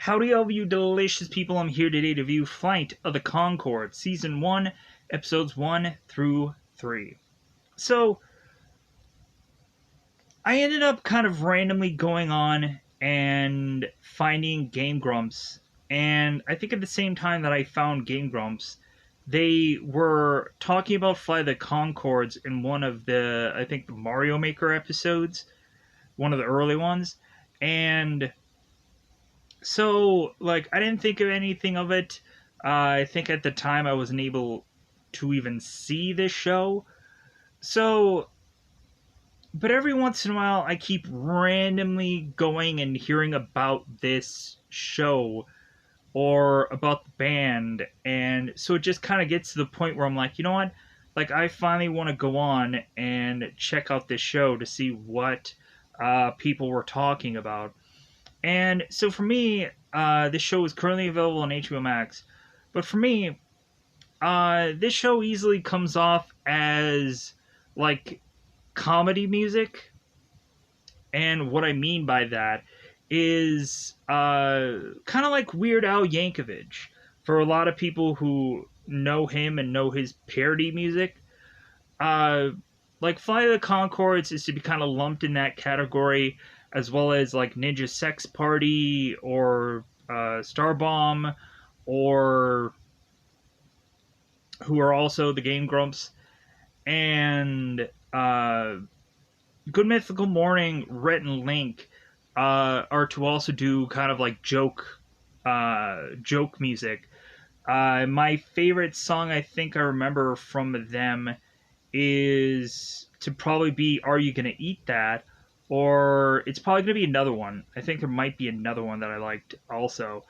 Howdy, all of you delicious people. I'm here today to review Flight of the Conchords, Season 1, Episodes 1 through 3. So, I ended up kind of randomly going on and finding Game Grumps, and I think at the same time that I found Game Grumps, they were talking about Flight of the Conchords in one of the, I think, the Mario Maker episodes, one of the early ones, and so, like, I didn't think of anything of it. I think at the time I wasn't able to even see this show. So, but every once in a while I keep randomly going and hearing about this show or about the band. And so it just kind of gets to the point where I'm like, you know what? Like, I finally want to go on and check out this show to see what people were talking about. And so for me, this show is currently available on HBO Max. But for me, this show easily comes off as like comedy music. And what I mean by that is kind of like Weird Al Yankovic. For a lot of people who know him and know his parody music, like Flight of the Conchords is to be kind of lumped in that category, as well as like Ninja Sex Party or Starbomb, or who are also the Game Grumps, and Good Mythical Morning, Rhett and Link are to also do kind of like joke music. My favorite song I think I remember from them is to probably be Are You Gonna Eat That? Or it's probably going to be another one. I think there might be another one that I liked also.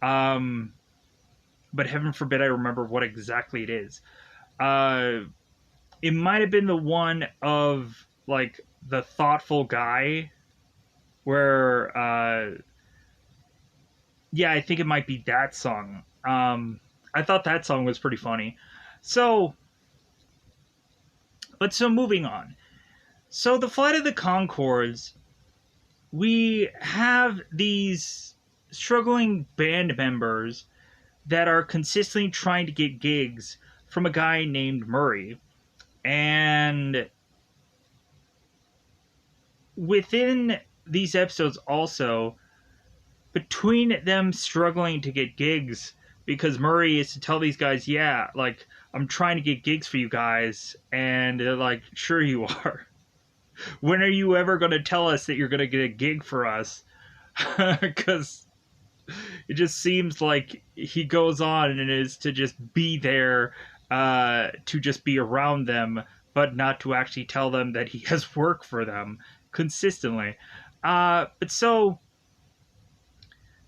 But heaven forbid I remember what exactly it is. It might have been the one of, like, the thoughtful guy, where, yeah, I think it might be that song. I thought that song was pretty funny. So moving on. So the Flight of the Conchords, we have these struggling band members that are consistently trying to get gigs from a guy named Murray. And within these episodes also, between them struggling to get gigs, because Murray is to tell these guys, yeah, like, I'm trying to get gigs for you guys, and they're like, sure you are. When are you ever going to tell us that you're going to get a gig for us? Because it just seems like he goes on and is to just be there, to just be around them, but not to actually tell them that he has work for them consistently. But so,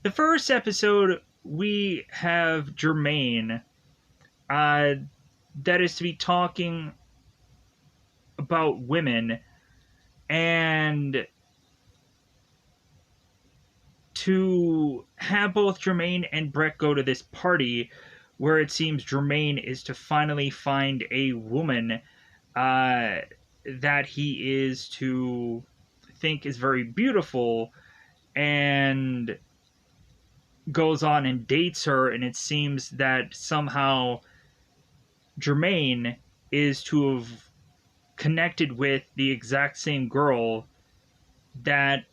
the first episode, we have Jermaine, that is to be talking about women, and to have both Jermaine and Brett go to this party where it seems Jermaine is to finally find a woman that he is to think is very beautiful, and goes on and dates her, and it seems that somehow Jermaine is to have connected with the exact same girl that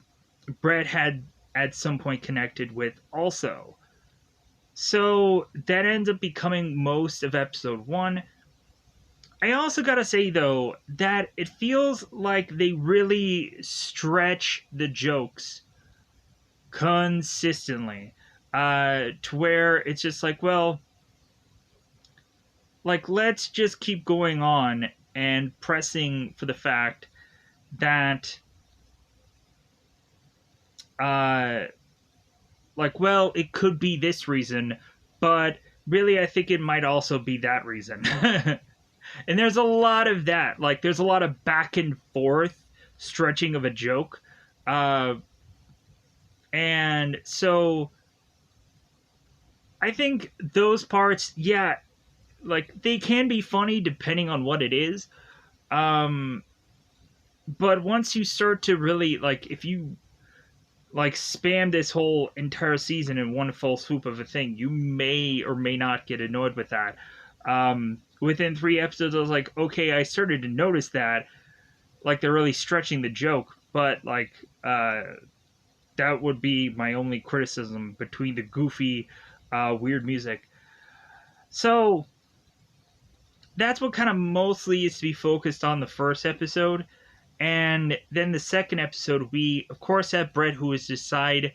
Brett had at some point connected with also. So that ends up becoming most of episode 1. I also gotta say, though, that it feels like they really stretch the jokes consistently, to where it's just like, well, like, let's just keep going on and pressing for the fact that, like, well, it could be this reason, but really I think it might also be that reason. And there's a lot of that. Like, there's a lot of back and forth stretching of a joke. And so I think those parts, yeah, like, they can be funny depending on what it is. But once you start to really, like, if you like spam this whole entire season in one fell swoop of a thing, you may or may not get annoyed with that. Within 3 episodes, I was like, okay, I started to notice that, like they're really stretching the joke, but like that would be my only criticism between the goofy, weird music. So that's what kind of mostly is to be focused on the first episode. And then the second episode, we of course have Brett, who is decide,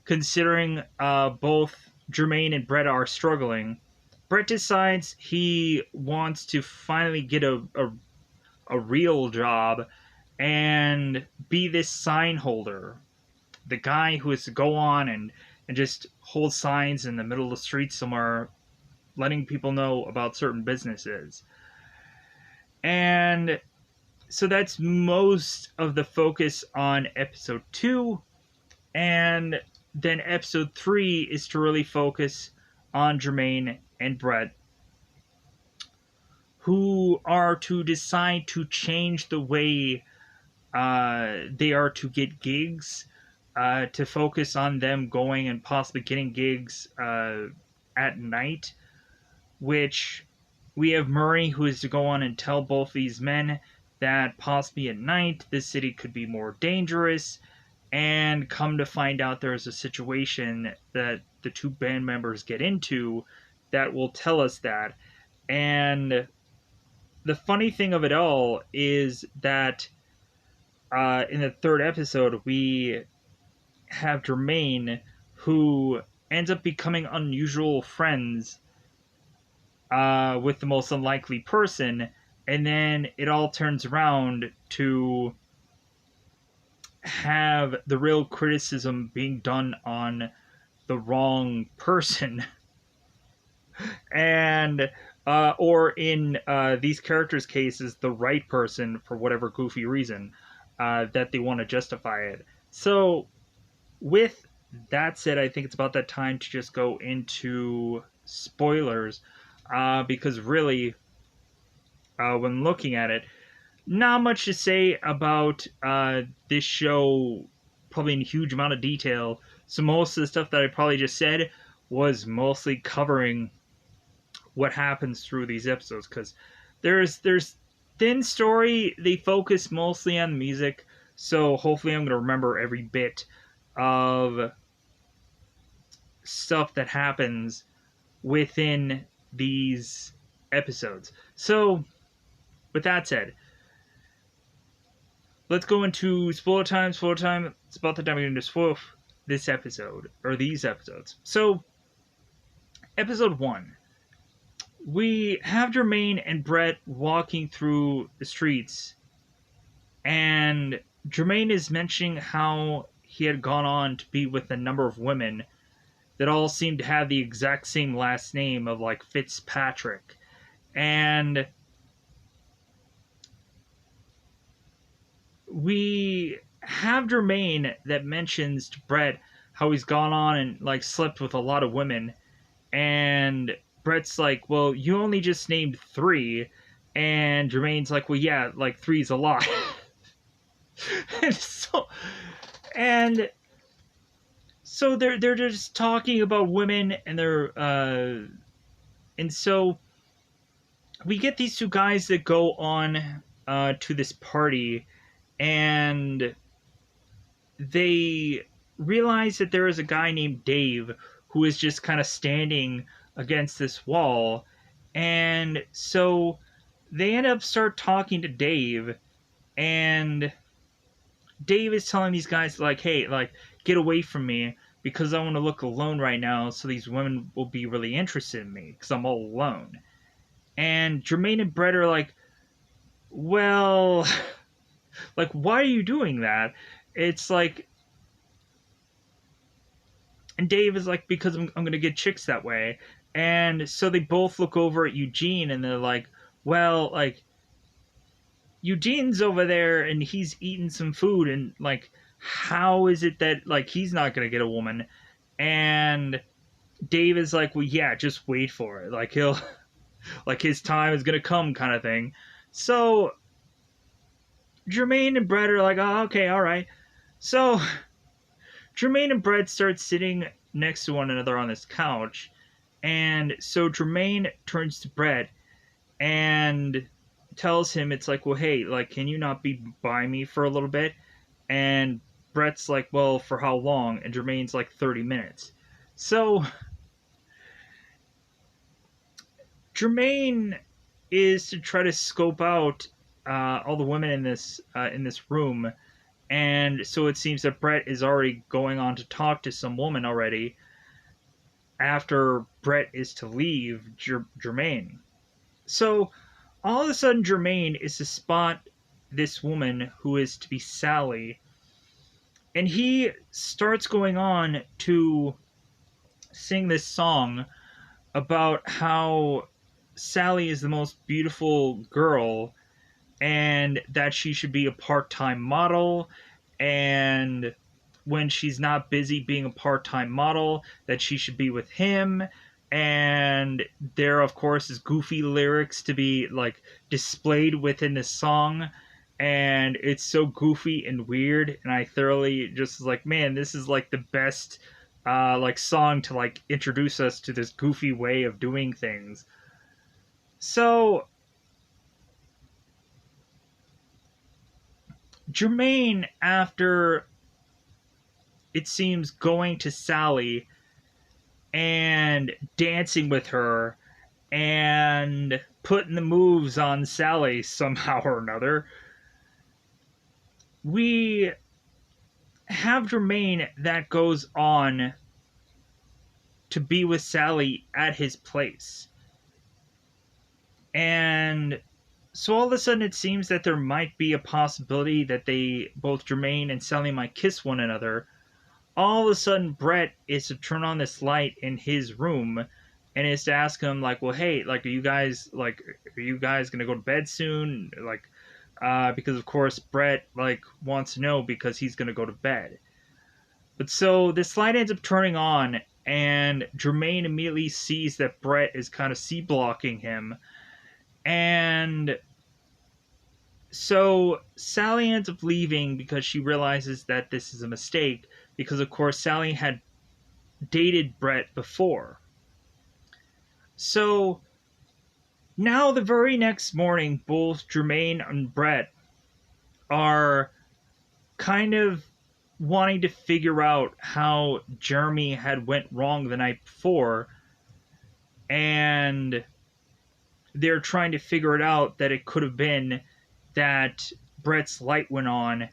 considering both Jermaine and Brett are struggling. Brett decides he wants to finally get a real job and be this sign holder. The guy who is to go on and just hold signs in the middle of the street somewhere, letting people know about certain businesses. And so that's most of the focus on episode 2. And then episode 3 is to really focus on Jermaine and Brett, who are to decide to change the way they are to get gigs, to focus on them going and possibly getting gigs at night, which we have Murray, who is to go on and tell both these men that possibly at night the city could be more dangerous, and come to find out there's a situation that the two band members get into that will tell us that. And the funny thing of it all is that in the third episode, we have Jermaine, who ends up becoming unusual friends with the most unlikely person, and then it all turns around to have the real criticism being done on the wrong person. And or in these characters' cases, the right person for whatever goofy reason that they want to justify it. So with that said, I think it's about that time to just go into spoilers, because really, when looking at it, not much to say about this show, probably in a huge amount of detail. So most of the stuff that I probably just said was mostly covering what happens through these episodes, because there's thin story. They focus mostly on music, so hopefully I'm going to remember every bit of stuff that happens within these episodes. So with that said, let's go into spoiler time. Spoiler time. It's about the time we're going to spoil this episode, or these episodes. So, episode 1. We have Jermaine and Brett walking through the streets, and Jermaine is mentioning how he had gone on to be with a number of women that all seemed to have the exact same last name of, like, Fitzpatrick. And we have Jermaine that mentions to Brett how he's gone on and like slept with a lot of women, and Brett's like, well, you only just named 3, and Jermaine's like, well, yeah, like 3's a lot. and so they're just talking about women, and and so we get these two guys that go on to this party, and they realize that there is a guy named Dave who is just kind of standing against this wall. And so they end up start talking to Dave, and Dave is telling these guys, like, hey, like, get away from me, because I want to look alone right now, so these women will be really interested in me, because I'm all alone. And Jermaine and Brett are like, well, like, why are you doing that? It's like, and Dave is like, because I'm going to get chicks that way. And so they both look over at Eugene, and they're like, well, like, Eugene's over there, and he's eating some food, and, like, how is it that, like, he's not going to get a woman? And Dave is like, well, yeah, just wait for it. Like, he'll, like, his time is going to come, kind of thing. So Jermaine and Brett are like, oh, okay, all right. So Jermaine and Brett start sitting next to one another on this couch, and so Jermaine turns to Brett and tells him, it's like, well, hey, like, can you not be by me for a little bit? And Brett's like, well, for how long? And Jermaine's like, 30 minutes. So Jermaine is to try to scope out all the women in this room, and so it seems that Brett is already going on to talk to some woman already after Brett is to leave Jermaine. So all of a sudden, Jermaine is to spot this woman who is to be Sally, and he starts going on to sing this song about how Sally is the most beautiful girl and that she should be a part-time model, and when she's not busy being a part-time model that she should be with him. And there of course is goofy lyrics to be like displayed within this song, and it's so goofy and weird, and I thoroughly just was like, man, this is like the best like song to like introduce us to this goofy way of doing things. So Jermaine, after it seems going to Sally and dancing with her and putting the moves on Sally somehow or another, we have Jermaine that goes on to be with Sally at his place. And so all of a sudden it seems that there might be a possibility that they, both Jermaine and Sally, might kiss one another. All of a sudden Brett is to turn on this light in his room and is to ask him, like, well, hey, like, are you guys gonna go to bed soon? Like, because of course Brett like wants to know because he's gonna go to bed. But so this light ends up turning on, and Jermaine immediately sees that Brett is kind of C-blocking him. And so Sally ends up leaving because she realizes that this is a mistake, because of course Sally had dated Brett before. So now the very next morning, both Jermaine and Brett are kind of wanting to figure out how Jeremy had went wrong the night before, and they're trying to figure it out that it could have been that Brett's light went on,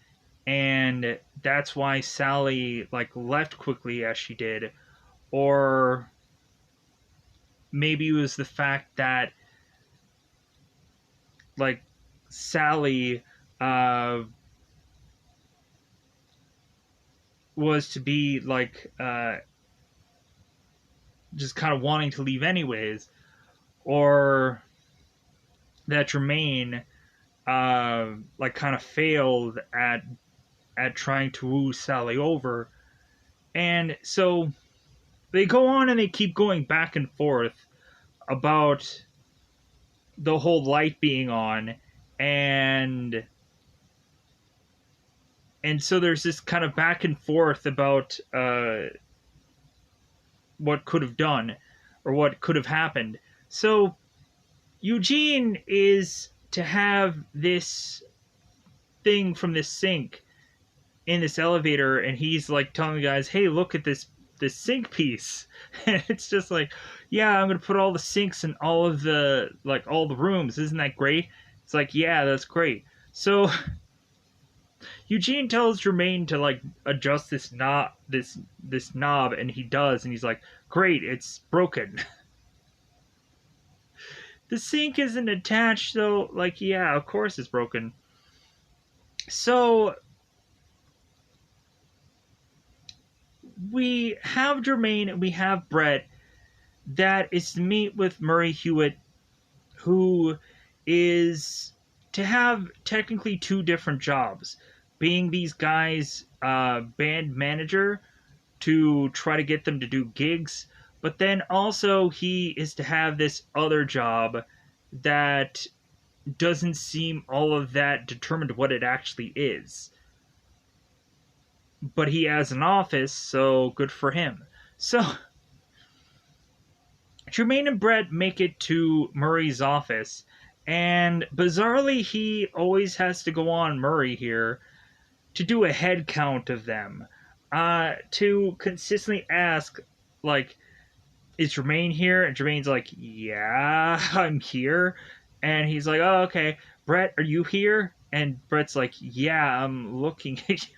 and that's why Sally like left quickly as she did, or maybe it was the fact that like Sally was to be like just kind of wanting to leave anyways, or that Jermaine like kind of failed at trying to woo Sally over. And so they go on and they keep going back and forth about the whole light being on, and so there's this kind of back and forth about what could have done or what could have happened. So Eugene is to have this thing from this sink in this elevator, and he's like telling the guys, hey, look at this sink piece. And it's just like, yeah, I'm gonna put all the sinks in all of the like all the rooms, isn't that great? It's like, yeah, that's great. So Eugene tells Jermaine to like adjust this knob, and he does, and he's like, great, it's broken. The sink isn't attached though. Like, yeah, of course it's broken. So we have Jermaine and we have Brett that is to meet with Murray Hewitt, who is to have technically two different jobs, being these guys' band manager to try to get them to do gigs, but then also he is to have this other job that doesn't seem all of that determined what it actually is. but he has an office, so good for him. So Jermaine and Brett make it to Murray's office, and bizarrely, he always has to go on Murray here to do a head count of them, to consistently ask, like, is Jermaine here? And Jermaine's like, yeah, I'm here. And he's like, oh, okay. Brett, are you here? And Brett's like, yeah, I'm looking at you.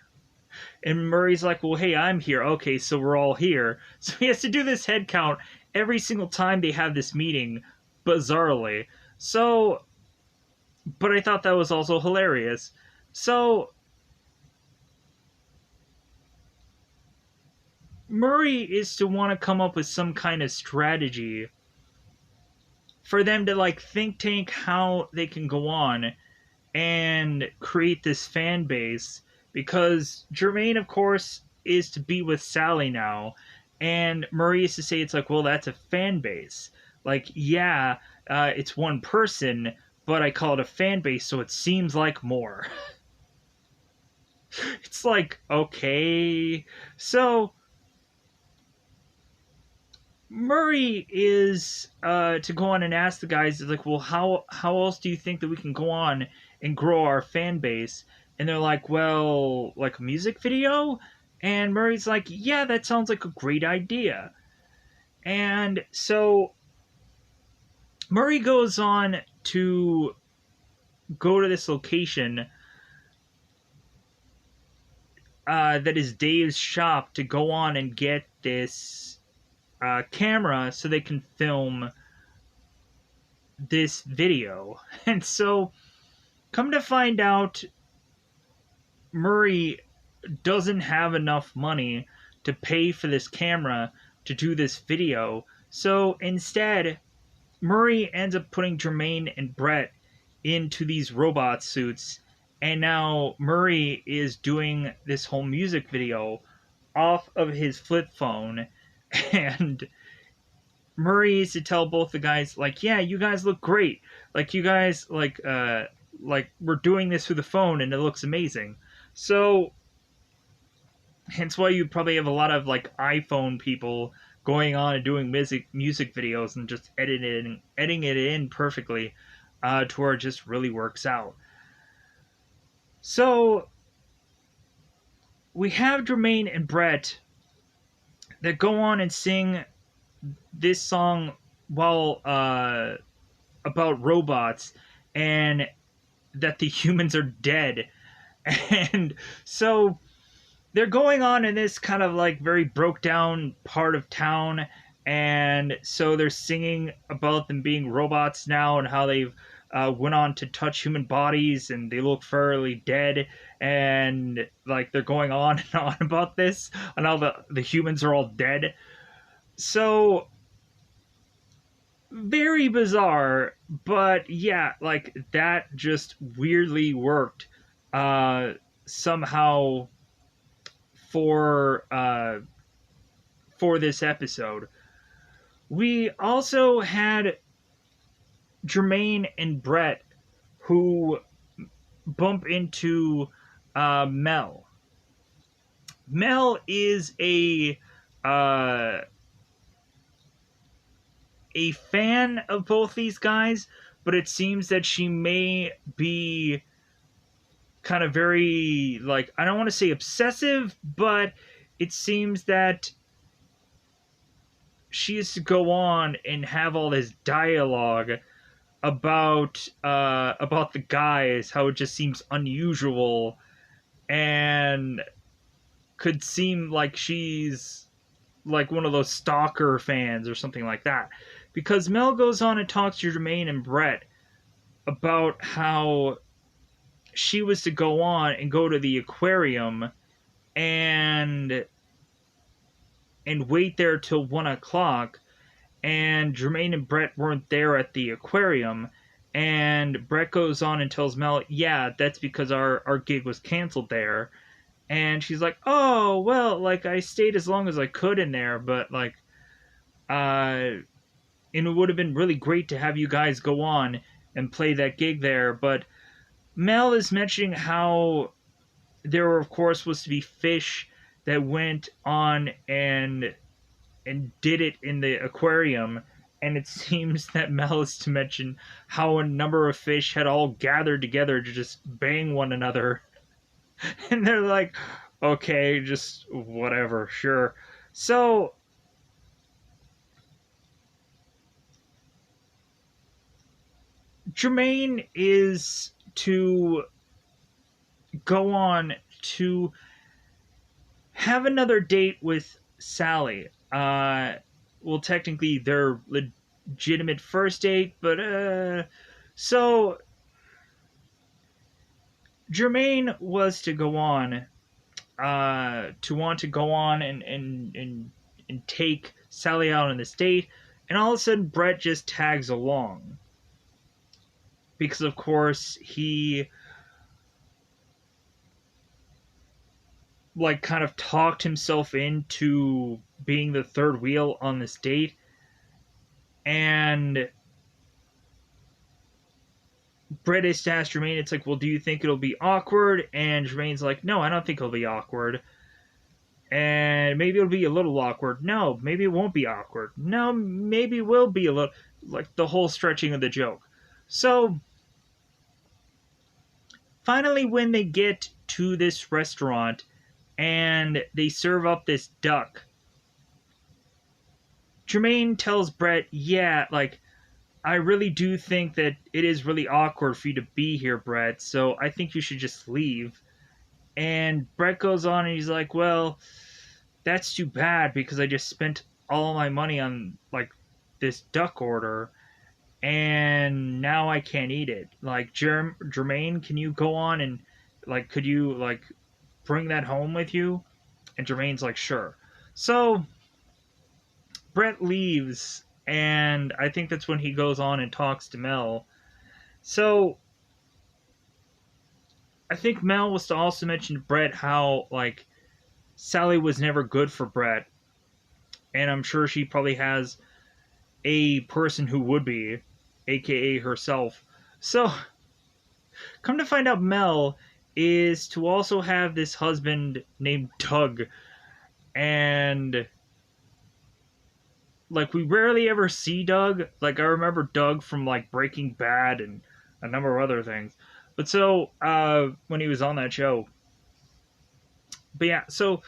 And Murray's like, well, hey, I'm here. Okay, so we're all here. So he has to do this head count every single time they have this meeting, bizarrely. So, but I thought that was also hilarious. So, Murray is to want to come up with some kind of strategy for them to, like, think tank how they can go on and create this fan base, because Jermaine, of course, is to be with Sally now, and Murray is to say, it's like, well, that's a fan base. Like, yeah, it's one person, but I call it a fan base, so it seems like more. It's like, okay. So Murray is to go on and ask the guys, like, well, how else do you think that we can go on and grow our fan base? And they're like, well, like a music video? And Murray's like, yeah, that sounds like a great idea. And so Murray goes on to go to this location that is Dave's shop, to go on and get this camera so they can film this video. And so, come to find out, Murray doesn't have enough money to pay for this camera to do this video. So instead, Murray ends up putting Jermaine and Brett into these robot suits, and now Murray is doing this whole music video off of his flip phone. And Murray is to tell both the guys, like, yeah, you guys look great. Like, you guys, like we're doing this through the phone and it looks amazing. So, hence why you probably have a lot of, like, iPhone people going on and doing music videos and just editing it in perfectly, to where it just really works out. So, we have Jermaine and Brett that go on and sing this song while about robots, and that the humans are dead. And so they're going on in this kind of, like, very broke down part of town, and so they're singing about them being robots now, and how they've went on to touch human bodies and they look fairly dead, and, like, they're going on and on about this, and how the humans are all dead. So, very bizarre, but yeah, like, that just weirdly worked somehow for this episode. We also had Jermaine and Brett, who bump into Mel. Mel is a fan of both these guys, but it seems that she may be kind of very, like, I don't want to say obsessive, but it seems that she is to go on and have all this dialogue about the guys, how it just seems unusual, and could seem like she's like one of those stalker fans or something like that. Because Mel goes on and talks to Jermaine and Brett about how she was to go on and go to the aquarium and wait there till 1 o'clock, and Jermaine and Brett weren't there at the aquarium, and Brett goes on and tells Mel, yeah, that's because our gig was canceled there. And she's like, oh, well, like, I stayed as long as I could in there, but, like, and it would have been really great to have you guys go on and play that gig there. But Mel is mentioning how there were, of course, supposed to be fish that went on and did it in the aquarium, and it seems that Mel is to mention how a number of fish had all gathered together to just bang one another. And they're like, okay, just whatever, sure. So Jermaine is to go on to have another date with Sally. Well, technically, their legitimate first date, but so Jermaine was to go on, to want to go on and take Sally out on this date, and all of a sudden Brett just tags along because, of course, he like kind of talked himself into being the third wheel on this date, and Brett is to ask Jermaine, it's like, well, do you think it'll be awkward? And Jermaine's like, no, I don't think it'll be awkward. And maybe it'll be a little awkward. No, maybe it won't be awkward. No, maybe it will be a little, like the whole stretching of the joke. So, finally, when they get to this restaurant and they serve up this duck, Jermaine tells Brett, yeah, like, I really do think that it is really awkward for you to be here, Brett, so I think you should just leave. And Brett goes on and he's like, well, that's too bad because I just spent all my money on, like, this duck order and now I can't eat it. Like, Jermaine, can you go on and, like, could you, like, bring that home with you? And Jermaine's like, sure. So, Brett leaves, and I think that's when he goes on and talks to Mel. So, I think Mel was to also mention to Brett how, like, Sally was never good for Brett, and I'm sure she probably has a person who would be, aka herself. So, come to find out, Mel is to also have this husband named Doug, and like, we rarely ever see Doug. Like, I remember Doug from, like, Breaking Bad and a number of other things. But so, when he was on that show. But yeah, so,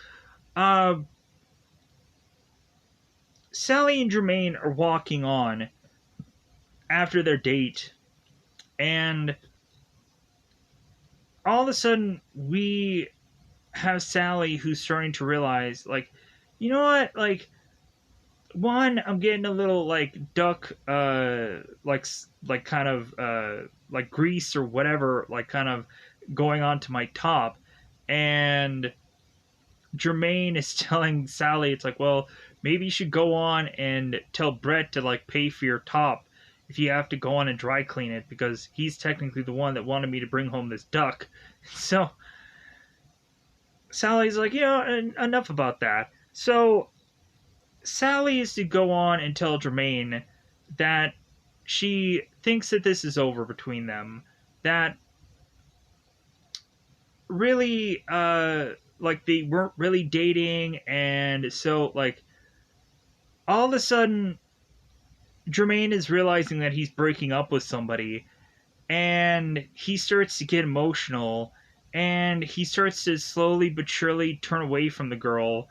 Sally and Jermaine are walking on after their date, and all of a sudden, we have Sally who's starting to realize, like, you know what, like, one, I'm getting a little, like, duck, like kind of, like grease or whatever, like kind of going onto my top. And Jermaine is telling Sally, it's like, well, maybe you should go on and tell Brett to, like, pay for your top if you have to go on and dry clean it, because he's technically the one that wanted me to bring home this duck. So, Sally's like, you know, enough about that. So, Sally is to go on and tell Jermaine that she thinks that this is over between them. That really, like, they weren't really dating, and so, like, all of a sudden, Jermaine is realizing that he's breaking up with somebody, and he starts to get emotional, and he starts to slowly but surely turn away from the girl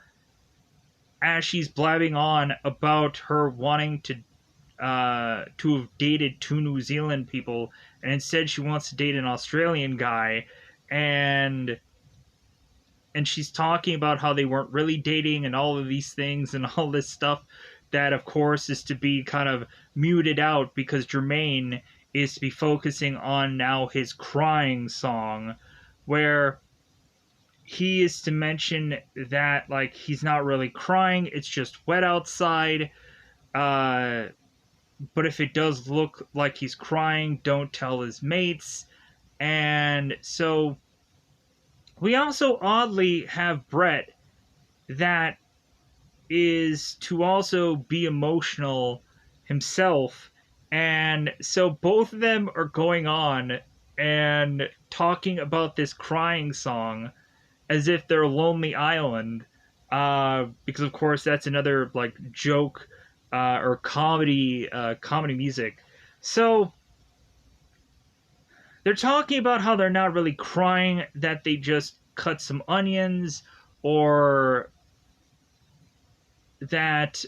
as she's blabbing on about her wanting to have dated two New Zealand people, and instead she wants to date an Australian guy, and she's talking about how they weren't really dating and all of these things and all this stuff that, of course, is to be kind of muted out because Jermaine is to be focusing on now his crying song, where he is to mention that, like, he's not really crying, it's just wet outside, but if it does look like he's crying, don't tell his mates. And so we also oddly have Brett that is to also be emotional himself, and so both of them are going on and talking about this crying song as if they're a Lonely Island. because of course that's another like joke or comedy music. So they're talking about how they're not really crying, that they just cut some onions, or that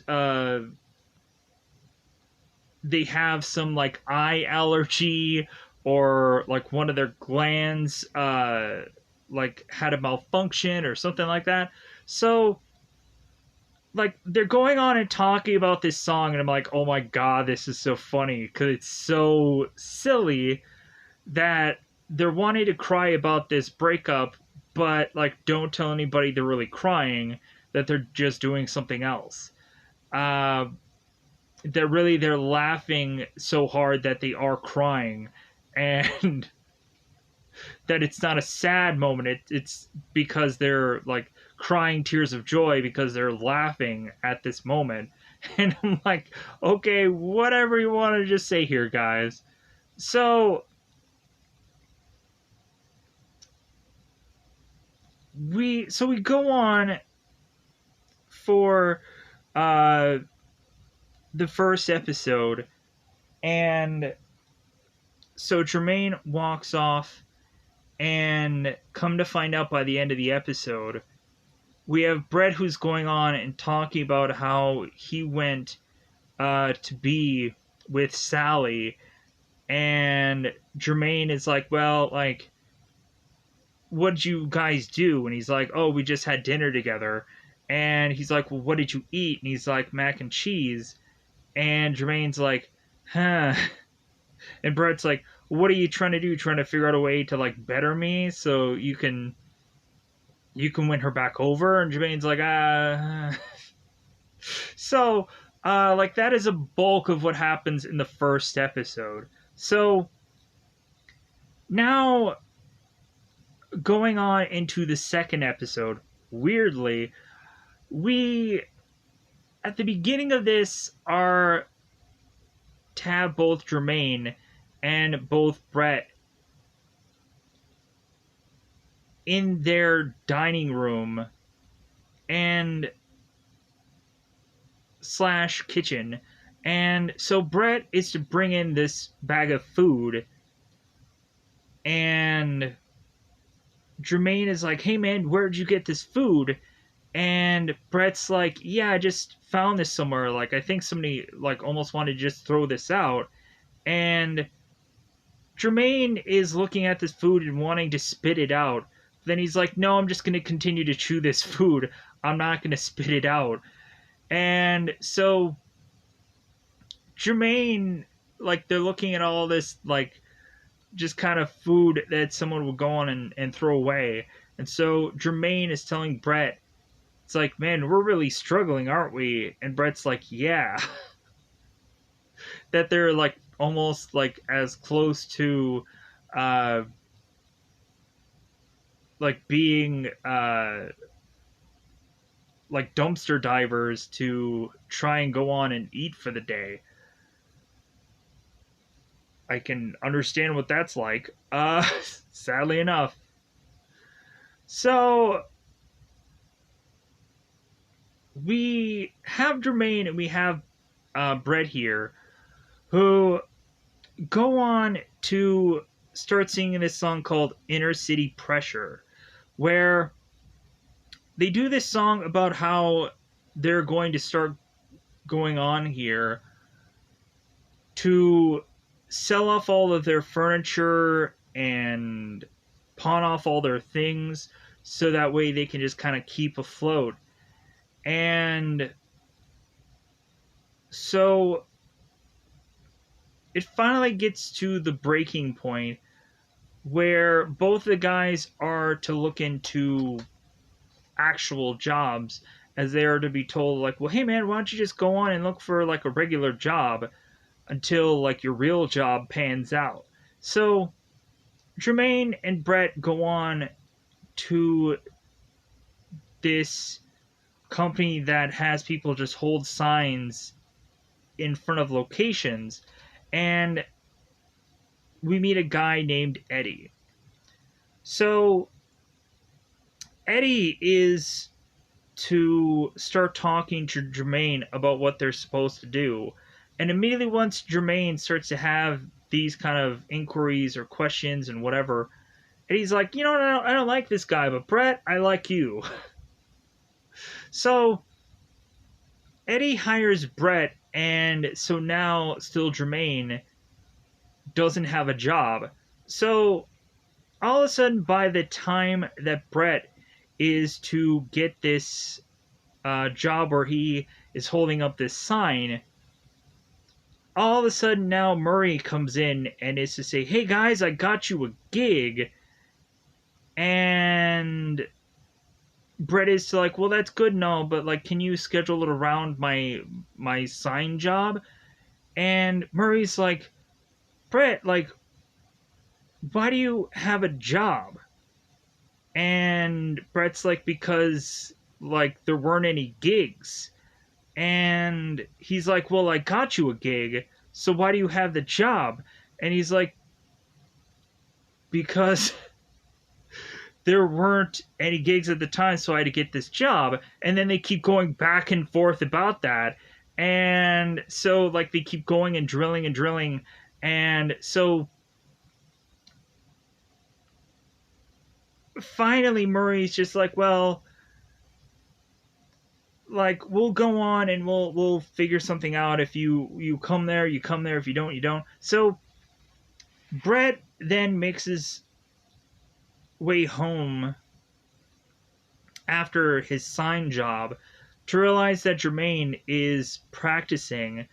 they have some like eye allergy, or like one of their glands like had a malfunction or something like that. So like they're going on and talking about this song, and I'm like, oh my god, this is so funny because it's so silly that they're wanting to cry about this breakup, but like don't tell anybody they're really crying, that they're just doing something else. uh they're laughing so hard that they are crying, and that it's not a sad moment. It's because they're like crying tears of joy because they're laughing at this moment. And I'm like, okay, whatever you want to just say here, guys. So we go on for uh the first episode, and so Jermaine walks off, and come to find out by the end of the episode, we have Brett who's going on and talking about how he went to be with Sally, and Jermaine is like, well, like, what'd you guys do? And he's like, oh, we just had dinner together. And he's like, well, what did you eat? And he's like, mac and cheese. And Jermaine's like, huh. And Brett's like, what are you trying to do? Trying to figure out a way to like better me so you can win her back over? And Jermaine's like, So, like, that is a bulk of what happens in the first episode. So, now, going on into the second episode, weirdly, we, at the beginning of this, are to have both Jermaine and both Brett in their dining room and slash kitchen. And so Brett is to bring in this bag of food, and Jermaine is like, hey man, where'd you get this food? And Brett's like, yeah, I just found this somewhere. Like, I think somebody like almost wanted to just throw this out. And Jermaine is looking at this food and wanting to spit it out. Then he's like, no, I'm just going to continue to chew this food. I'm not going to spit it out. And so Jermaine, like, they're looking at all this, like, just kind of food that someone would go on and throw away. And so Jermaine is telling Brett, it's like, man, we're really struggling, aren't we? And Brett's like, yeah. That they're like almost like as close to uh like being like dumpster divers to try and go on and eat for the day. I can understand what that's like. Sadly enough. So we have Jermaine and we have Brett here, who go on to start singing this song called Inner City Pressure, where they do this song about how they're going to start going on here to sell off all of their furniture and pawn off all their things so that way they can just kind of keep afloat. And so it finally gets to the breaking point where both the guys are to look into actual jobs, as they are to be told, like, well, hey man, why don't you just go on and look for like a regular job until like your real job pans out. So Jermaine and Brett go on to this company that has people just hold signs in front of locations, and we meet a guy named Eddie. So Eddie is to start talking to Jermaine about what they're supposed to do. And immediately once Jermaine starts to have these kind of inquiries or questions and whatever, and he's like, I don't like this guy, but Brett, I like you. So Eddie hires Brett, and so now still Jermaine doesn't have a job. So all of a sudden, by the time that Brett is to get this job where he is holding up this sign, all of a sudden now Murray comes in and is to say, "Hey guys, I got you a gig," and Brett is like, "Well, that's good and all, but like, can you schedule it around my sign job?" And Murray's like, "Brett, like, why do you have a job?" And Brett's like, "Because like there weren't any gigs." And he's like, "Well, I got you a gig, so why do you have the job?" And he's like, "Because there weren't any gigs at the time, so I had to get this job." And then they keep going back and forth about that. And so, like, they keep going and drilling and drilling. And so finally, Murray's just like, "Well, like, we'll go on and we'll figure something out. If you come there, you come there. If you don't, you don't." So Brett then makes his way home after his sign job to realize that Jermaine is practicing,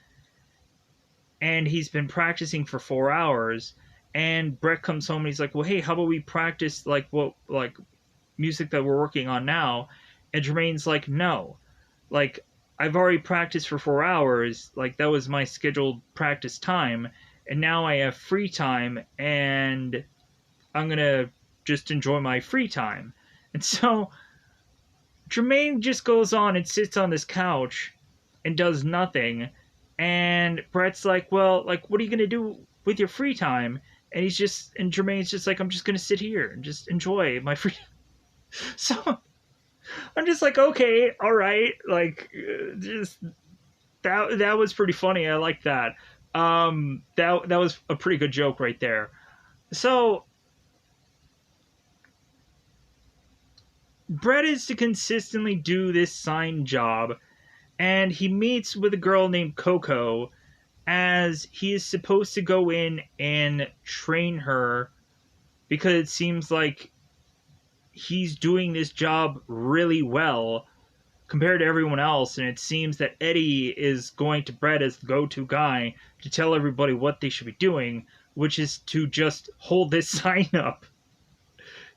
and he's been practicing for 4 hours. And Brett comes home and he's like, "Well, hey, how about we practice like what like music that we're working on now?" And Jermaine's like, "No, like I've already practiced for 4 hours. Like that was my scheduled practice time, and now I have free time, and I'm gonna just enjoy my free time." And so Jermaine just goes on and sits on this couch and does nothing. And Brett's like, "Well, like, what are you gonna do with your free time?" And Jermaine's just like, "I'm just gonna sit here and just enjoy my free." So I'm just like, okay, all right, like, just that was pretty funny. I like that. That was a pretty good joke right there. So Brett is to consistently do this sign job, and he meets with a girl named Coco, as he is supposed to go in and train her, because it seems like he's doing this job really well compared to everyone else, and it seems that Eddie is going to Brett as the go-to guy to tell everybody what they should be doing, which is to just hold this sign up.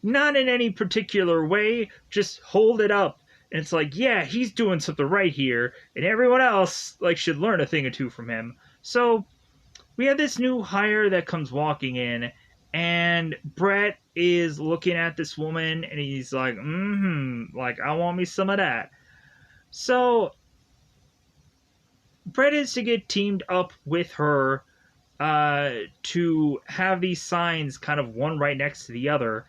Not in any particular way, just hold it up. And it's like, yeah, he's doing something right here, and everyone else like should learn a thing or two from him. So we have this new hire that comes walking in, and Brett is looking at this woman, and he's like, like, I want me some of that. So Brett is to get teamed up with her to have these signs kind of one right next to the other.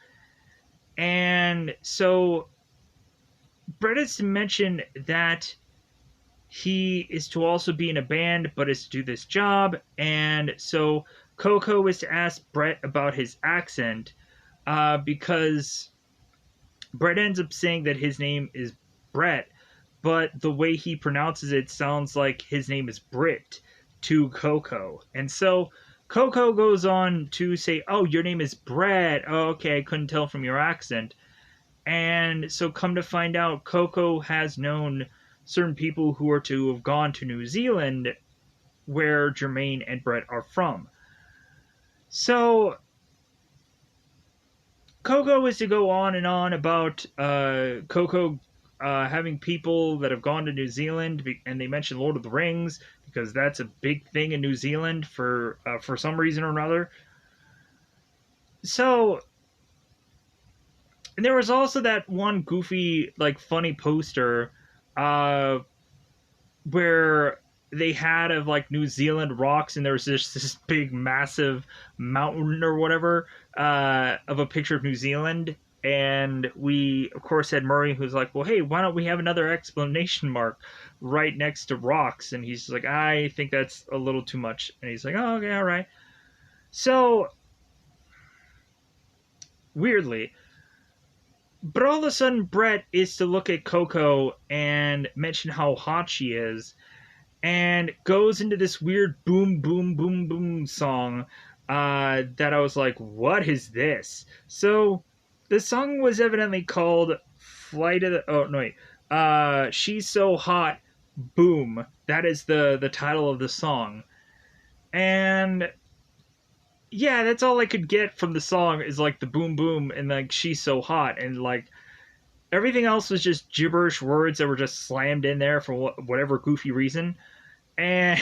And so Brett is to mention that he is to also be in a band, but is to do this job. And so Coco is to ask Brett about his accent, because Brett ends up saying that his name is Brett, but the way he pronounces it sounds like his name is Britt to Coco. And so Coco goes on to say, "Oh, your name is Brett. Oh, okay, I couldn't tell from your accent." And so come to find out, Coco has known certain people who are to have gone to New Zealand, where Jermaine and Brett are from. So Coco is to go on and on about Coco having people that have gone to New Zealand, and they mention Lord of the Rings because that's a big thing in New Zealand for some reason or another. So, and there was also that one goofy, like, funny poster where they had of like New Zealand rocks, and there was just this big, massive mountain or whatever of a picture of New Zealand. And we, of course, had Murray, who's like, well, hey, why don't we have another exclamation mark right next to rocks? And he's like, I think that's a little too much. And he's like, oh, okay, all right. So, weirdly, but all of a sudden, Brett is to look at Coco and mention how hot she is, and goes into this weird boom, boom, boom, boom song that I was like, what is this? So the song was evidently called Flight of the... Oh, no, wait. She's So Hot, Boom. That is the title of the song. And yeah, that's all I could get from the song is like the boom, boom, and like she's so hot. And like everything else was just gibberish words that were just slammed in there for whatever goofy reason. And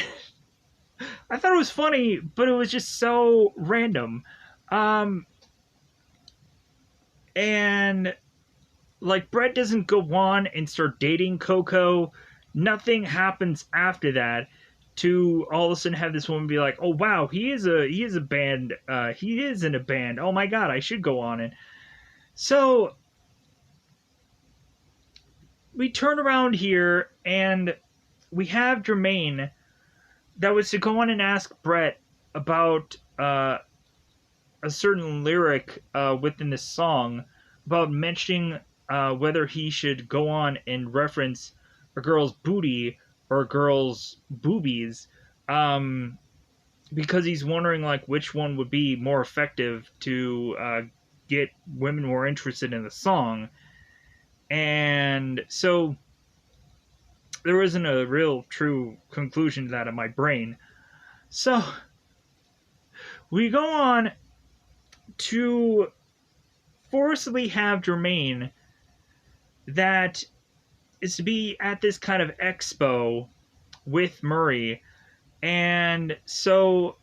I thought it was funny, but it was just so random. Um, and like Brett doesn't go on and start dating Coco. Nothing happens after that to all of a sudden have this woman be like, "Oh wow, he is a band. He is in a band. Oh my god, I should go on it." So we turn around here and we have Jermaine that was to go on and ask Brett about a certain lyric within this song about mentioning whether he should go on and reference a girl's booty or a girl's boobies, because he's wondering like which one would be more effective to get women more interested in the song. And so there wasn't a real true conclusion to that in my brain. So we go on to forcibly have Jermaine that is to be at this kind of expo with Murray. And so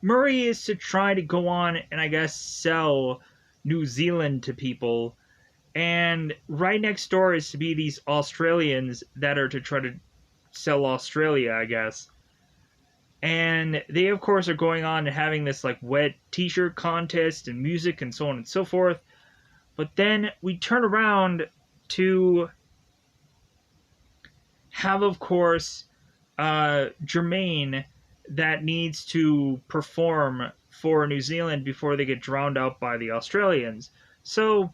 Murray is to try to go on and I guess sell New Zealand to people. And right next door is to be these Australians that are to try to sell Australia, I guess. And they, of course, are going on and having this like wet t-shirt contest and music and so on and so forth. But then we turn around to have, of course, Jermaine that needs to perform for New Zealand before they get drowned out by the Australians. So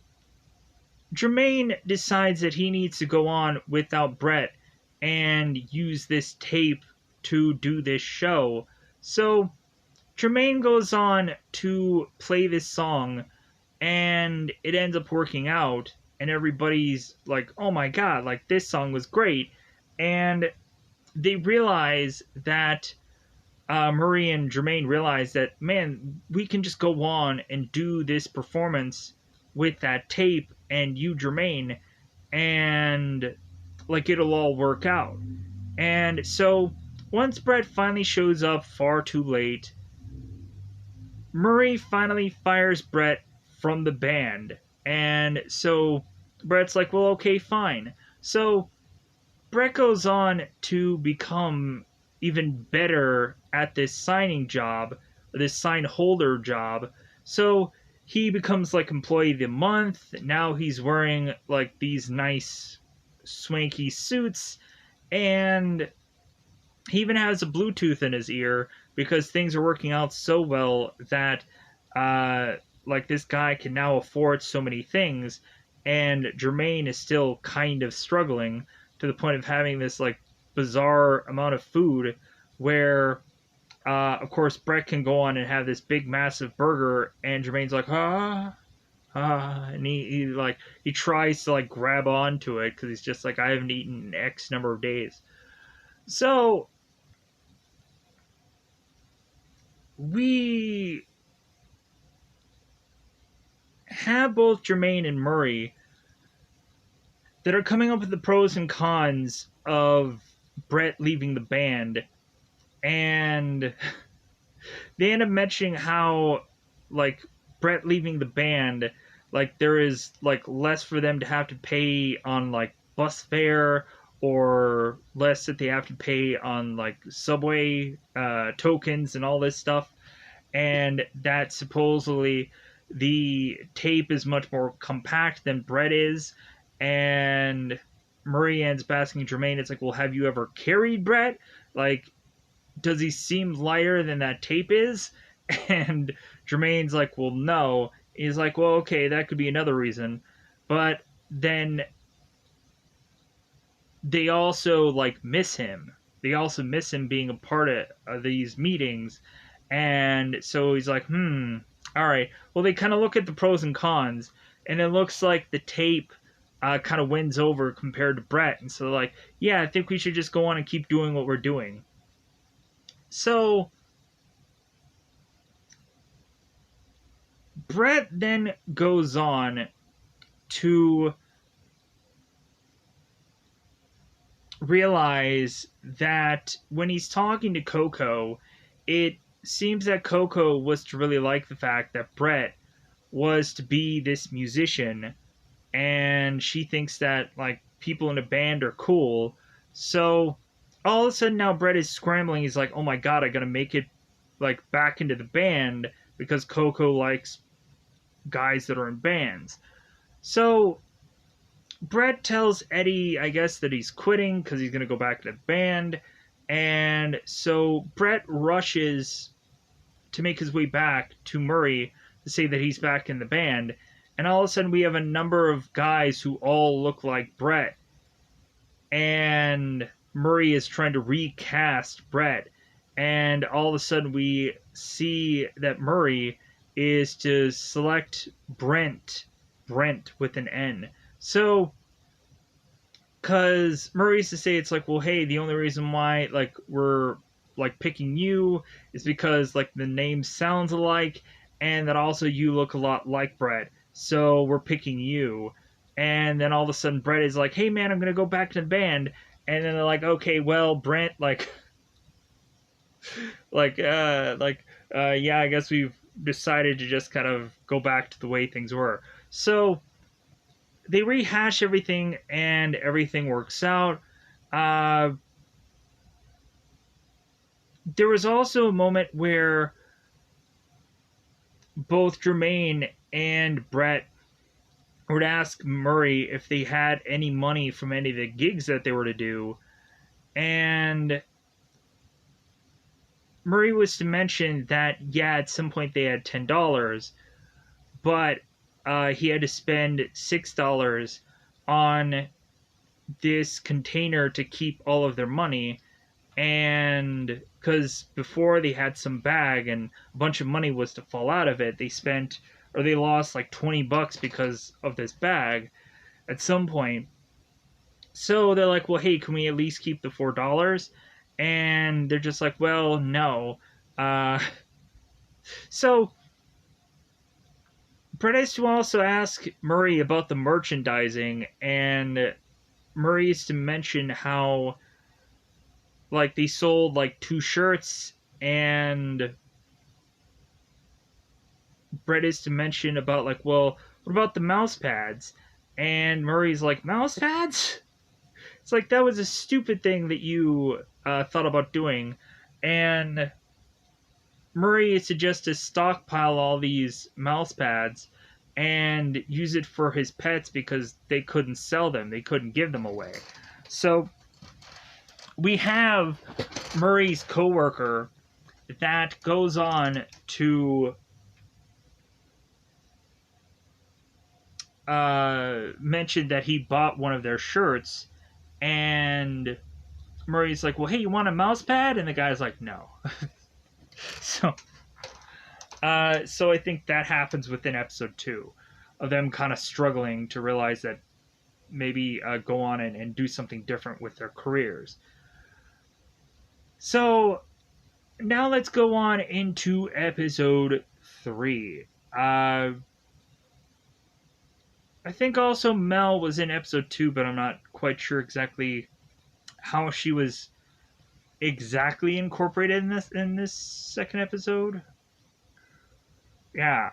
Jermaine decides that he needs to go on without Brett and use this tape to do this show. So Jermaine goes on to play this song and it ends up working out and everybody's like, oh my god, like this song was great. And they realize that Murray and Jermaine realize that, man, we can just go on and do this performance with that tape and you, Jermaine, and like it'll all work out. And so once Brett finally shows up far too late, Murray finally fires Brett from the band. And so Brett's like, well, okay, fine. So Brett goes on to become even better at this signing job, this sign holder job. So he becomes like employee of the month. Now he's wearing like these nice swanky suits, and he even has a Bluetooth in his ear because things are working out so well that like this guy can now afford so many things, and Jermaine is still kind of struggling to the point of having this like bizarre amount of food where of course Brett can go on and have this big massive burger and Jermaine's like and he tries to like grab onto it because he's just like, I haven't eaten in X number of days. So we have both Jermaine and Murray that are coming up with the pros and cons of Brett leaving the band, and they end up mentioning how like Brett leaving the band, like there is like less for them to have to pay on like bus fare, or less that they have to pay on like subway tokens and all this stuff, and that supposedly the tape is much more compact than Brett is, and Murray ends up asking Jermaine, it's like, well, have you ever carried Brett? Like, does he seem lighter than that tape is? And Jermaine's like, well, no. He's like, well, okay, that could be another reason. But then they also like miss him. They also miss him being a part of these meetings. And so he's like, all right. Well, they kind of look at the pros and cons, and it looks like the tape kind of wins over compared to Brett. And so they're like, yeah, I think we should just go on and keep doing what we're doing. So Brett then goes on to realize that when he's talking to Coco, it seems that Coco was to really like the fact that Brett was to be this musician, and she thinks that like people in a band are cool. So all of a sudden now Brett is scrambling. He's like, oh my god, I gotta make it like back into the band because Coco likes guys that are in bands. So Brett tells Eddie, I guess, that he's quitting because he's going to go back to the band. And so Brett rushes to make his way back to Murray to say that he's back in the band. And all of a sudden, we have a number of guys who all look like Brett. And Murray is trying to recast Brett. And all of a sudden, we see that Murray is to select Brent with an N. So, because Murray used to say, it's like, well, hey, the only reason why, like, we're, like, picking you is because, like, the name sounds alike, and that also you look a lot like Brett, so we're picking you. And then all of a sudden, Brett is like, hey, man, I'm gonna go back to the band. And then they're like, okay, well, Brent, yeah, I guess we've decided to just kind of go back to the way things were. So they rehash everything and everything works out. There was also a moment where both Jermaine and Brett would ask Murray if they had any money from any of the gigs that they were to do, and Murray was to mention that, yeah, at some point they had $10, but he had to spend $6 on this container to keep all of their money, and because before they had some bag and a bunch of money was to fall out of it, they lost like $20 because of this bag at some point. So they're like, well, hey, can we at least keep the $4? And they're just like, well, no. So Brett has to also ask Murray about the merchandising, and Murray used to mention how like they sold like 2 shirts, and Brett is to mention about like, well, what about the mouse pads? And Murray's like, mouse pads? It's like, that was a stupid thing that you thought about doing. And Murray suggests to stockpile all these mouse pads and use it for his pets because they couldn't sell them. They couldn't give them away. So we have Murray's coworker that goes on to mention that he bought one of their shirts, and Murray's like, well, hey, you want a mouse pad? And the guy's like, no. So I think that happens within episode 2 of them kind of struggling to realize that maybe go on and do something different with their careers. So now let's go on into episode 3. I think also Mel was in episode 2, but I'm not quite sure exactly how she was exactly incorporated in this second episode. Yeah.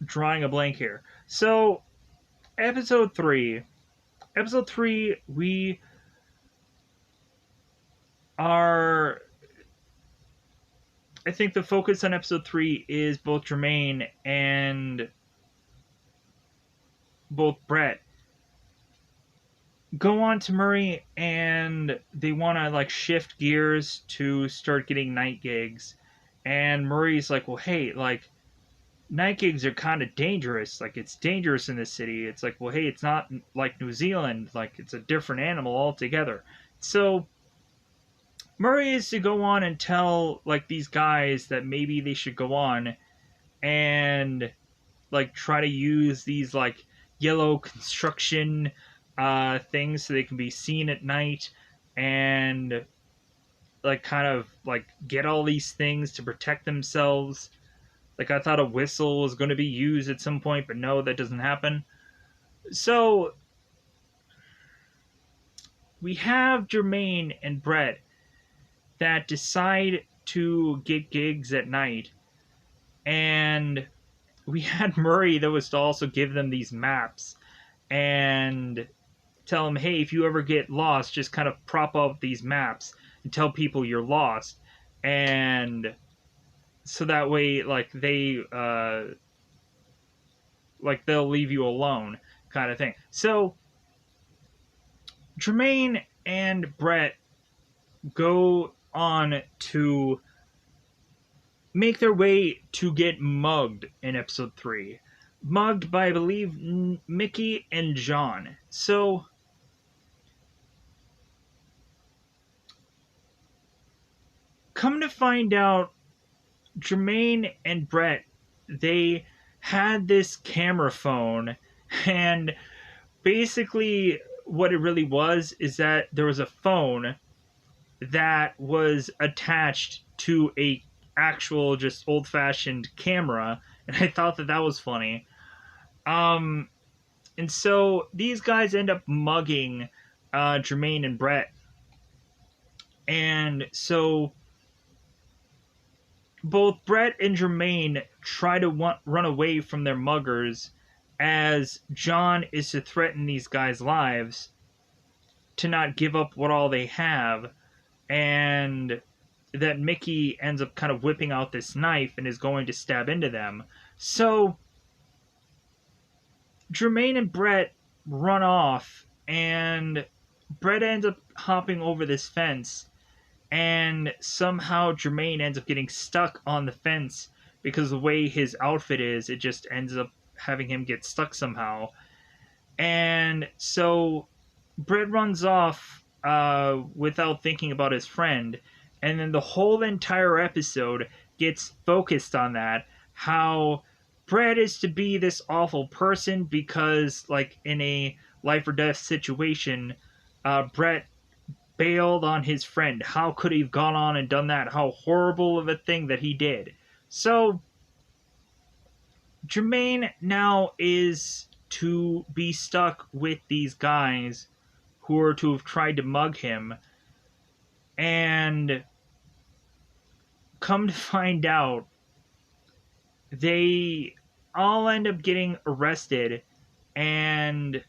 Drawing a blank here. So episode 3, we are I think the focus on episode 3 is both Jermaine and both Brett go on to Murray, and they want to like shift gears to start getting night gigs. And Murray's like, well, hey, like night gigs are kind of dangerous. Like it's dangerous in this city. It's like, well, hey, it's not like New Zealand. Like it's a different animal altogether. So Murray is to go on and tell like these guys that maybe they should go on and like try to use these like yellow construction things so they can be seen at night, and like kind of like get all these things to protect themselves. Like I thought a whistle was going to be used at some point, but no, that doesn't happen. So we have Jermaine and Brett that decide to get gigs at night, and we had Murray that was to also give them these maps and tell them, hey, if you ever get lost, just kind of prop up these maps and tell people you're lost, and so that way, like they'll leave you alone, kind of thing. So Jermaine and Brett go on to make their way to get mugged in episode 3. Mugged by, I believe, Mickey and John. So come to find out, Jermaine and Brett, they had this camera phone, and basically what it really was is that there was a phone that was attached to a actual just old-fashioned camera, and I thought that was funny. And so these guys end up mugging Jermaine and Brett, and so both Brett and Jermaine try to run away from their muggers, as John is to threaten these guys' lives to not give up what all they have, and that Mickey ends up kind of whipping out this knife and is going to stab into them. So Jermaine and Brett run off, and Brett ends up hopping over this fence, and somehow Jermaine ends up getting stuck on the fence because the way his outfit is, it just ends up having him get stuck somehow. And so Brett runs off without thinking about his friend, and then the whole entire episode gets focused on that, how Brett is to be this awful person because, like, in a life or death situation, Brett bailed on his friend. How could he have gone on and done that? How horrible of a thing that he did. So Jermaine now is to be stuck with these guys who are to have tried to mug him, and come to find out, they all end up getting arrested, and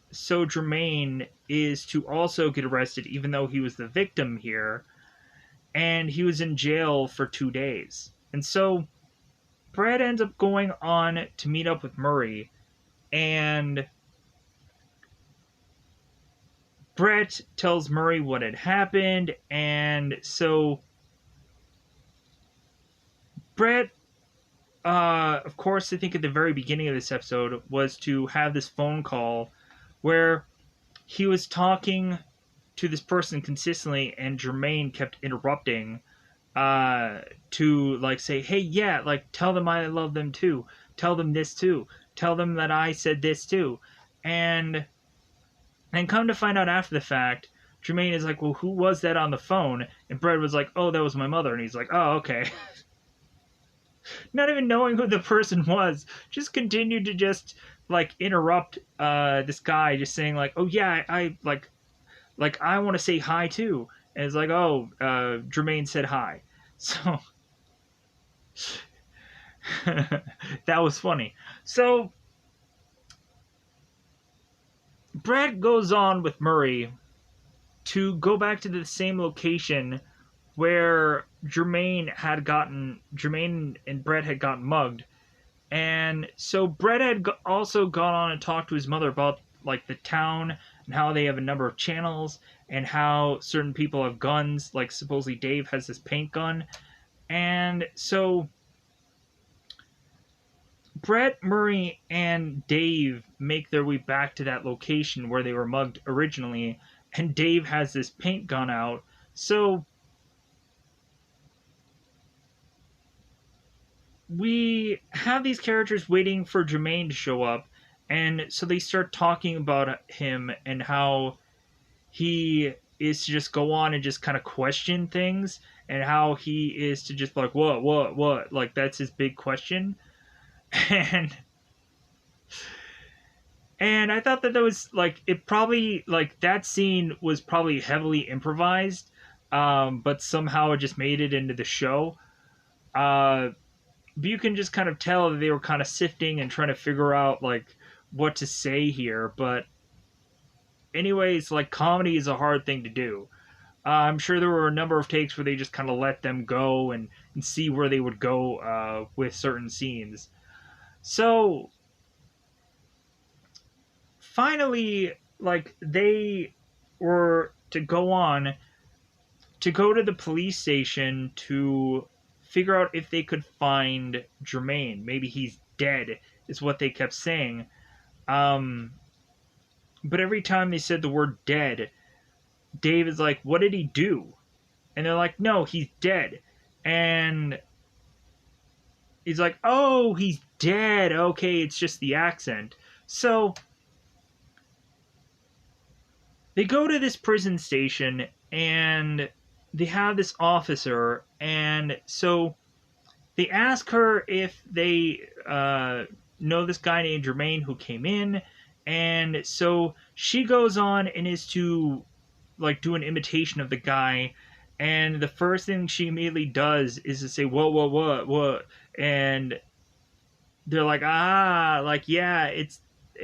so Jermaine is to also get arrested, even though he was the victim here, and he was in jail for 2 days. And so Brett ends up going on to meet up with Murray, and Brett tells Murray what had happened, and so Brett, of course, I think at the very beginning of this episode, was to have this phone call where he was talking to this person consistently, and Jermaine kept interrupting to, like, say, hey, yeah, like, tell them I love them too. Tell them this too. Tell them that I said this too. And come to find out after the fact, Jermaine is like, well, who was that on the phone? And Brett was like, oh, that was my mother. And he's like, oh, okay. Not even knowing who the person was, just continued to just, like, interrupt this guy, just saying, like, oh, yeah, I I want to say hi, too. And it's like, oh, Jermaine said hi. So, that was funny. So, Brett goes on with Murray to go back to the same location where Jermaine and Brett had gotten mugged, and so Brett had also gone on and talked to his mother about like the town and how they have a number of channels and how certain people have guns. Like supposedly Dave has this paint gun, and so Brett, Murray, and Dave make their way back to that location where they were mugged originally, and Dave has this paint gun out. So we have these characters waiting for Jermaine to show up, and so they start talking about him and how he is to just go on and just kind of question things, and how he is to just be like, what? Like, that's his big question. And and I thought that was like it probably like that scene was probably heavily improvised, but somehow it just made it into the show. Uh, but you can just kind of tell that they were kind of sifting and trying to figure out like what to say here. But anyways, like comedy is a hard thing to do. I'm sure there were a number of takes where they just kind of let them go and see where they would go with certain scenes. So finally, like they were to go on to go to the police station to figure out if they could find Jermaine. Maybe he's dead, is what they kept saying. Um, but every time they said the word dead, Dave is like, "What did he do?" And they're like, "No, he's dead." And he's like, "Oh, he's dead. Okay, it's just the accent." So they go to this prison station and they have this officer, and so they ask her if they know this guy named Jermaine who came in, and so she goes on and is to like do an imitation of the guy, and the first thing she immediately does is to say what, and they're like, like, yeah, it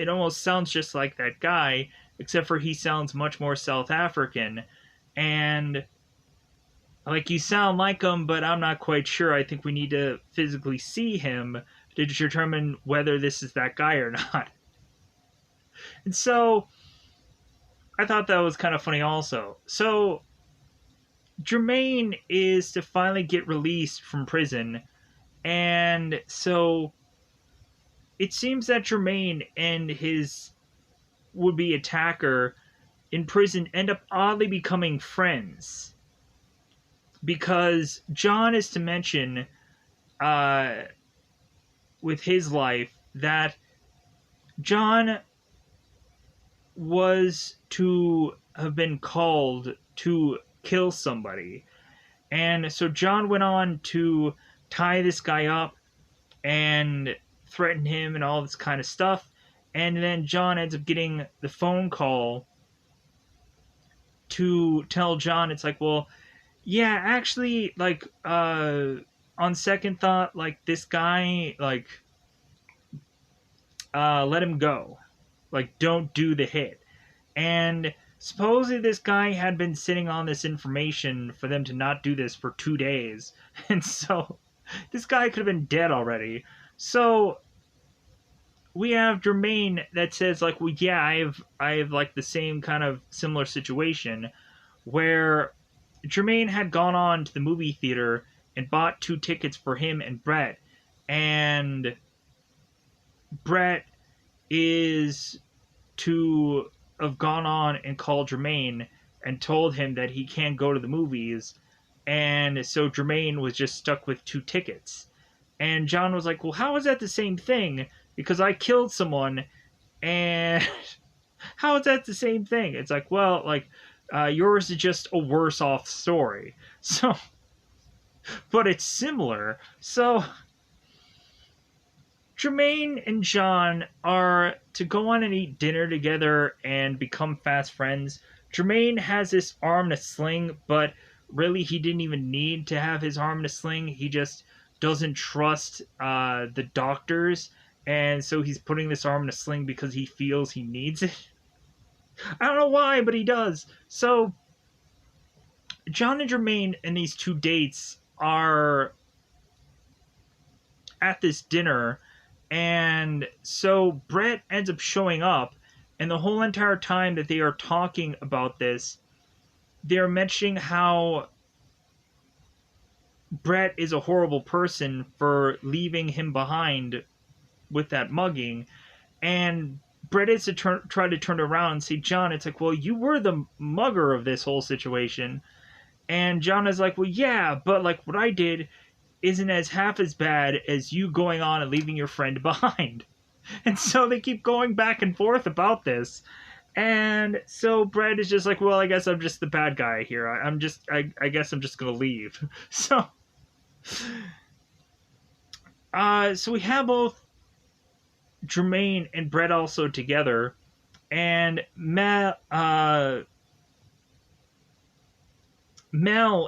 almost sounds just like that guy, except for he sounds much more South African, and like, you sound like him, but I'm not quite sure. I think we need to physically see him to determine whether this is that guy or not. And so I thought that was kind of funny also. So Jermaine is to finally get released from prison, and so it seems that Jermaine and his would-be attacker in prison end up oddly becoming friends, because John is to mention uh, with his life that John was to have been called to kill somebody. And so John went on to tie this guy up and threaten him and all this kind of stuff. And then John ends up getting the phone call to tell John, it's like, well, yeah, actually, like, on second thought, like, this guy, like, let him go. Like, don't do the hit. And supposedly this guy had been sitting on this information for them to not do this for 2 days. And so this guy could have been dead already. So we have Jermaine that says, like, well, yeah, I have like the same kind of similar situation where Jermaine had gone on to the movie theater and bought 2 tickets for him and Brett. And Brett is to have gone on and called Jermaine and told him that he can't go to the movies. And so Jermaine was just stuck with 2 tickets. And John was like, well, how is that the same thing? Because I killed someone, and how is that the same thing? It's like, well, like, yours is just a worse off story. So, but it's similar. So, Jermaine and John are to go on and eat dinner together and become fast friends. Jermaine has this arm in a sling, but really he didn't even need to have his arm in a sling. He just doesn't trust the doctors, and so he's putting this arm in a sling because he feels he needs it. I don't know why, but he does. So John and Jermaine and these two dates are at this dinner, and so Brett ends up showing up, and the whole entire time that they are talking about this, they're mentioning how Brett is a horrible person for leaving him behind with that mugging, and Brett is to try to turn around and say, John, it's like, well, you were the mugger of this whole situation. And John is like, well, yeah, but like what I did isn't as half as bad as you going on and leaving your friend behind. And so they keep going back and forth about this. And so Brett is just like, well, I guess I'm just the bad guy here. I guess I'm just gonna leave. So we have both Jermaine and Brett also together, and Mel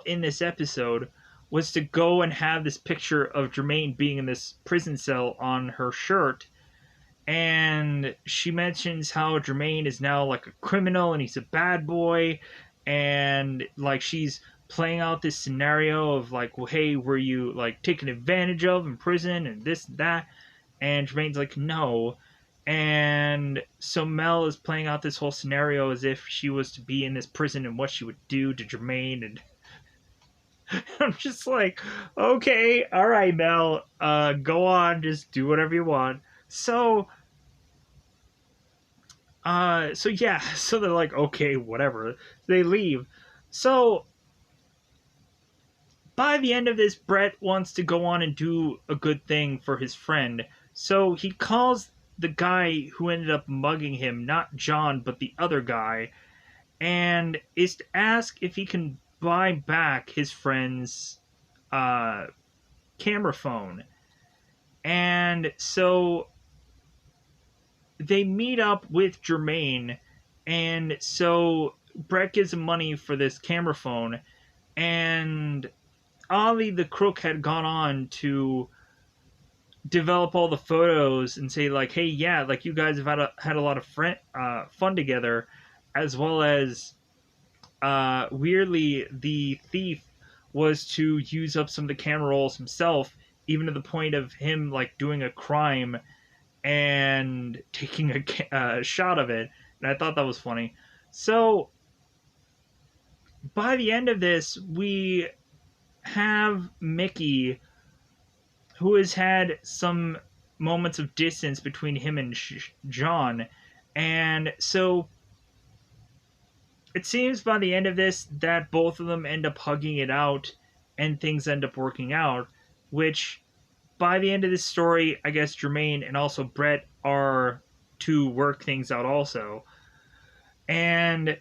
in this episode was to go and have this picture of Jermaine being in this prison cell on her shirt, and she mentions how Jermaine is now like a criminal and he's a bad boy, and like she's playing out this scenario of like, well, hey, were you like taken advantage of in prison and this and that, and Jermaine's like, no. And so Mel is playing out this whole scenario as if she was to be in this prison and what she would do to Jermaine. And I'm just like, okay, all right, Mel, go on, just do whatever you want. So yeah, so they're like, okay, whatever. They leave. So by the end of this, Brett wants to go on and do a good thing for his friend. So he calls the guy who ended up mugging him, not John, but the other guy, and is to ask if he can buy back his friend's camera phone. And so they meet up with Jermaine, and so Brett gives him money for this camera phone, and Ollie the crook had gone on to develop all the photos and say like, hey, yeah, like you guys have had a lot of fun together, as well as weirdly the thief was to use up some of the camera rolls himself, even to the point of him like doing a crime and taking a shot of it, and I thought that was funny. So by the end of this, we have Mickey, who has had some moments of distance between him and John. And so it seems by the end of this that both of them end up hugging it out and things end up working out, which by the end of this story, I guess Jermaine and also Brett are to work things out also. And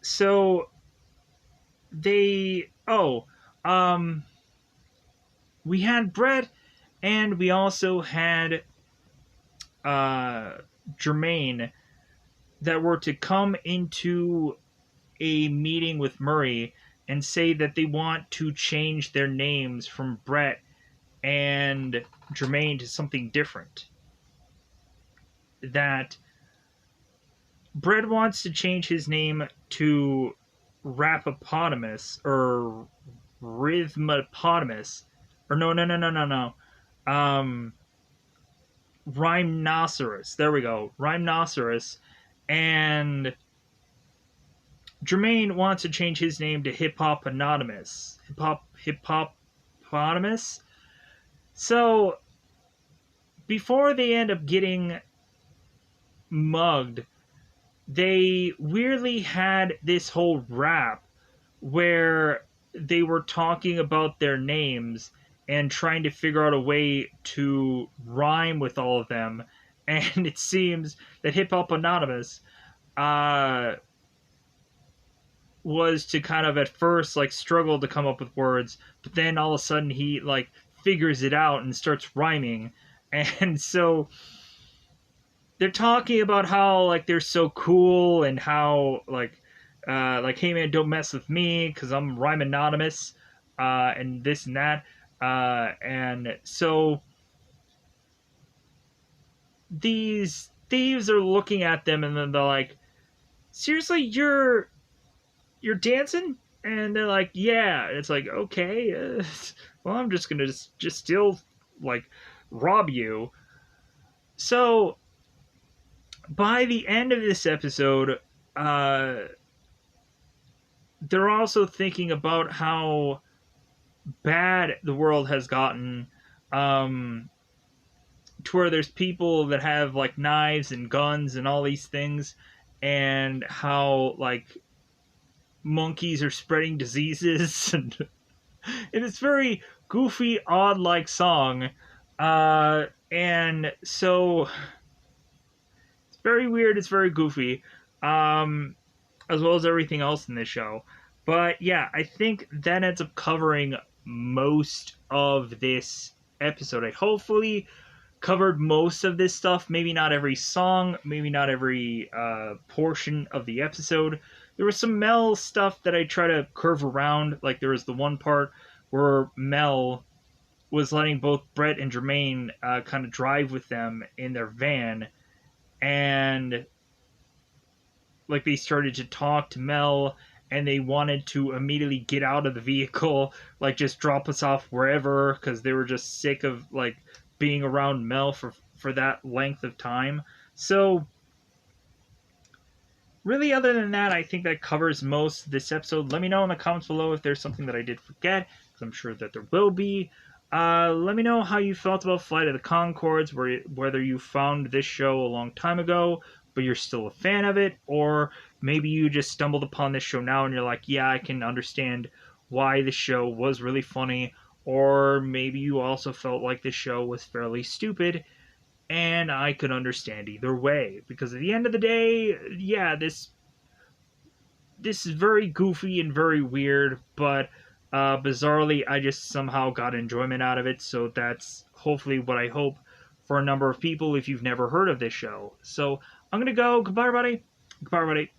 so they, we had Brett, and we also had Jermaine that were to come into a meeting with Murray and say that they want to change their names from Brett and Jermaine to something different. That Brett wants to change his name to Rapopotamus or Rhythmopotamus, or no. Rhinoceros. There we go. Rhinoceros. And Jermaine wants to change his name to Hippopotamus. Hippopotamus? So, before they end up getting mugged, they weirdly had this whole rap where they were talking about their names and trying to figure out a way to rhyme with all of them. And it seems that Hippopotamus was to kind of at first like struggle to come up with words, but then all of a sudden he like figures it out and starts rhyming. And so they're talking about how like they're so cool and how like hey man, don't mess with me because I'm rhyme anonymous, and this and that, and so these thieves are looking at them and then they're like, seriously, you're dancing And they're like, yeah. It's like, okay, well, I'm just gonna just still like rob you. So by the end of this episode, uh, they're also thinking about how bad the world has gotten, um, to where there's people that have like knives and guns and all these things, and how like monkeys are spreading diseases, and it's very goofy, odd like song, and so it's very weird. It's very goofy, um, as well as everything else in this show. But yeah, I think that ends up covering most of this episode. I hopefully covered most of this stuff. Maybe not every song, maybe not every portion of the episode. There was some Mel stuff that I try to curve around. Like there was the one part where Mel was letting both Brett and Jermaine kind of drive with them in their van, and like they started to talk to Mel, and they wanted to immediately get out of the vehicle, like just drop us off wherever, because they were just sick of like being around Mel for that length of time. So really, other than that, I think that covers most of this episode. Let me know in the comments below if there's something that I did forget, because I'm sure that there will be. Let me know how you felt about Flight of the Conchords, whether you found this show a long time ago, but you're still a fan of it, or maybe you just stumbled upon this show now and you're like, yeah, I can understand why the show was really funny, or maybe you also felt like the show was fairly stupid, and I could understand either way, because at the end of the day, yeah, this is very goofy and very weird, but bizarrely, I just somehow got enjoyment out of it. So that's hopefully what I hope for a number of people if you've never heard of this show. So I'm gonna go. Goodbye, everybody. Goodbye, everybody.